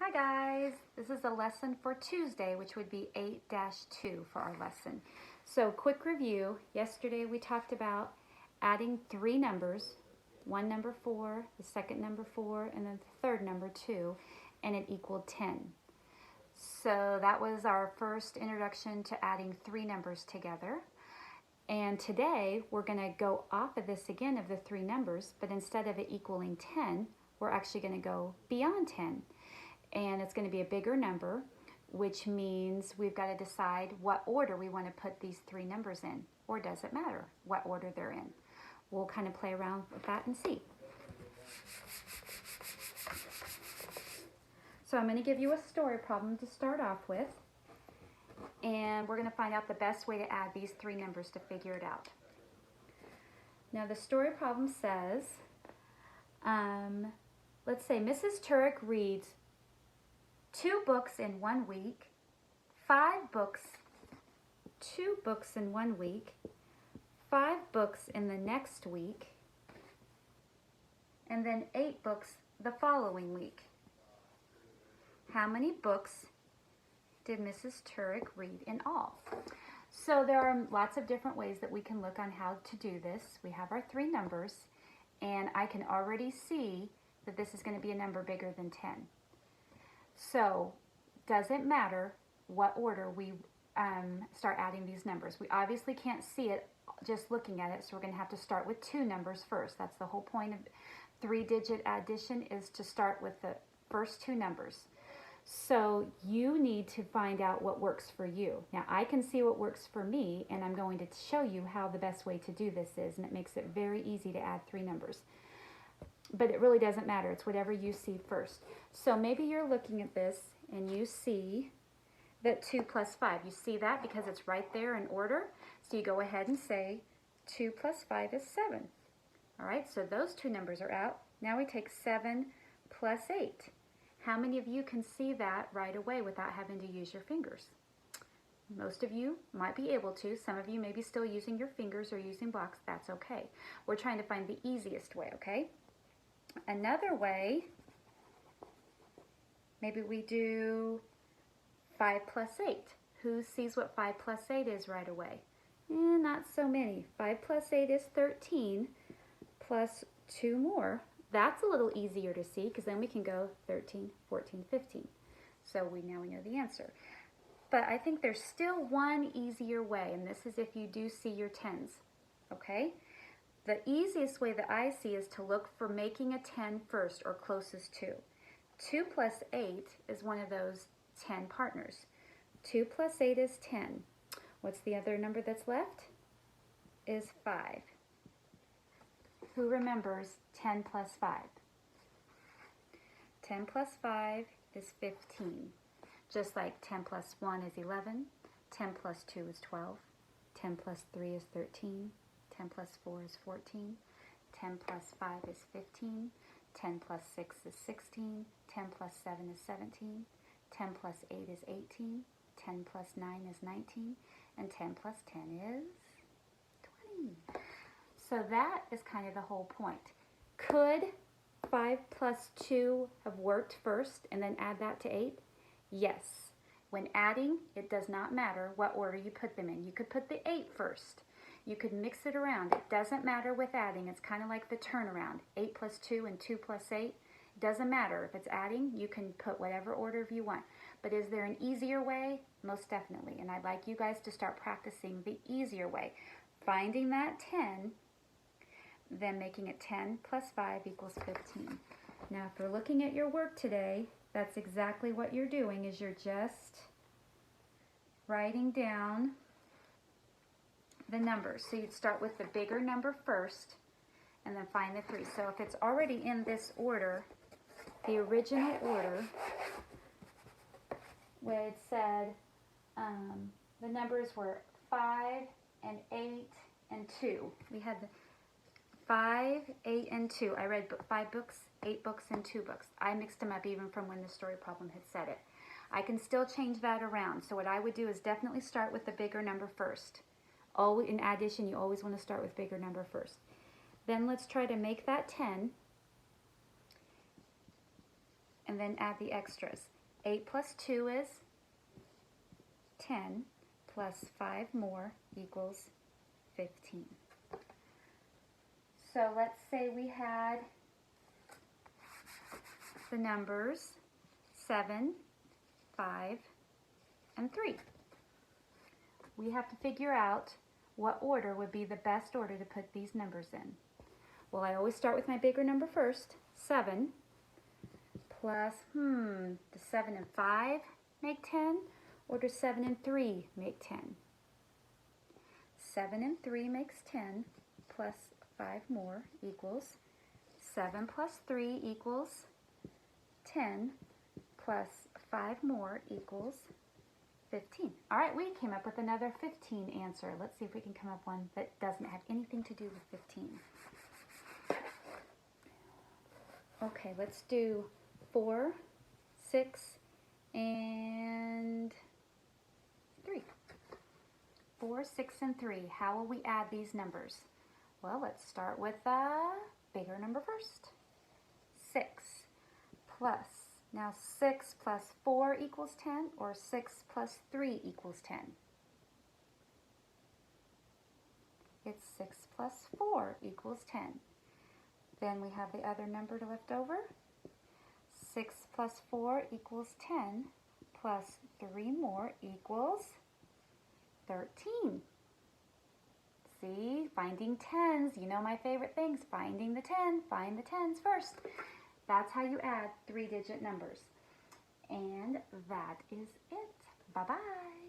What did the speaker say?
Hi guys, this is a lesson for Tuesday, which would be 8-2 for our lesson. So quick review, yesterday we talked about adding three numbers, one number 4, the second number 4, and then the third number 2, and it equaled 10. So that was our first introduction to adding three numbers together. And today we're going to go off of this again of the three numbers, but instead of it equaling 10, we're actually going to go beyond 10. And it's going to be a bigger number, which means we've got to decide what order we want to put these three numbers in, or does it matter what order they're in? We'll kind of play around with that and see. So I'm going to give you a story problem to start off with, and we're going to find out the best way to add these three numbers to figure it out. Now the story problem says, let's say Mrs. Turek reads 2 books in 1 week, 2 books in 1 week, 5 books in the next week, and then 8 books the following week. How many books did Mrs. Turek read in all? So there are lots of different ways that we can look on how to do this. We have our three numbers, and I can already see that this is going to be a number bigger than 10. So, doesn't matter what order we start adding these numbers. We obviously can't see it just looking at it, so we're going to have to start with 2 numbers first. That's the whole point of 3-digit addition, is to start with the first 2 numbers. So, you need to find out what works for you. Now, I can see what works for me, and I'm going to show you how the best way to do this is, and it makes it very easy to add 3 numbers. But it really doesn't matter. It's whatever you see first. So maybe you're looking at this and you see that 2 plus 5. You see that because it's right there in order. So you go ahead and say 2 plus 5 is 7. All right, so those 2 numbers are out. Now we take 7 plus 8. How many of you can see that right away without having to use your fingers? Most of you might be able to. Some of you may be still using your fingers or using blocks. That's okay. We're trying to find the easiest way, okay? Another way, maybe we do 5 plus 8. Who sees what 5 plus 8 is right away? Not so many. 5 plus 8 is 13 plus 2 more. That's a little easier to see because then we can go 13, 14, 15. So now we know the answer. But I think there's still one easier way, and this is if you do see your tens, okay? The easiest way that I see is to look for making a 10 first, or closest to. 2 plus 8 is one of those 10 partners. 2 plus 8 is 10. What's the other number that's left? Is 5. Who remembers 10 plus 5? 10 plus 5 is 15. Just like 10 plus 1 is 11, 10 plus 2 is 12, 10 plus 3 is 13, 10 plus 4 is 14, 10 plus 5 is 15, 10 plus 6 is 16, 10 plus 7 is 17, 10 plus 8 is 18, 10 plus 9 is 19, and 10 plus 10 is 20. So that is kind of the whole point. Could 5 plus 2 have worked first and then add that to 8? Yes. When adding, it does not matter what order you put them in. You could put the 8 first. You could mix it around. It doesn't matter with adding. It's kind of like the turnaround. 8 plus 2 and 2 plus 8. Doesn't matter. If it's adding, you can put whatever order you want. But is there an easier way? Most definitely. And I'd like you guys to start practicing the easier way. Finding that 10, then making it 10 plus 5 equals 15. Now, if you're looking at your work today, that's exactly what you're doing, is you're just writing down the numbers. So you'd start with the bigger number first and then find the 3. So if it's already in this order, the original order, where it said the numbers were 5 and 8 and 2. We had the 5, 8, and 2. I read 5 books, 8 books, and 2 books. I mixed them up even from when the story problem had said it. I can still change that around. So what I would do is definitely start with the bigger number first. In addition, you always want to start with bigger number first. Then let's try to make that 10. and then add the extras. 8 plus 2 is 10, plus 5 more equals 15. So let's say we had the numbers 7, 5, and 3. We have to figure out what order would be the best order to put these numbers in. Well, I always start with my bigger number first, 7, plus, does 7 and 5 make 10, or does 7 and 3 make 10? 7 and 3 makes 10, plus 5 more equals 7 plus 3 equals 10, plus 5 more equals 15. All right, we came up with another 15 answer. Let's see if we can come up with one that doesn't have anything to do with 15. Okay, let's do 4, 6, and 3. 4, 6, and 3. How will we add these numbers? Well, let's start with the bigger number first. 6 plus, now 6 plus 4 equals 10, or 6 plus 3 equals 10? It's 6 plus 4 equals 10. Then we have the other number left over. 6 plus 4 equals 10, plus 3 more equals 13. See, finding tens, you know my favorite things, finding the 10, find the tens first. That's how you add 3-digit numbers. And that is it. Bye-bye.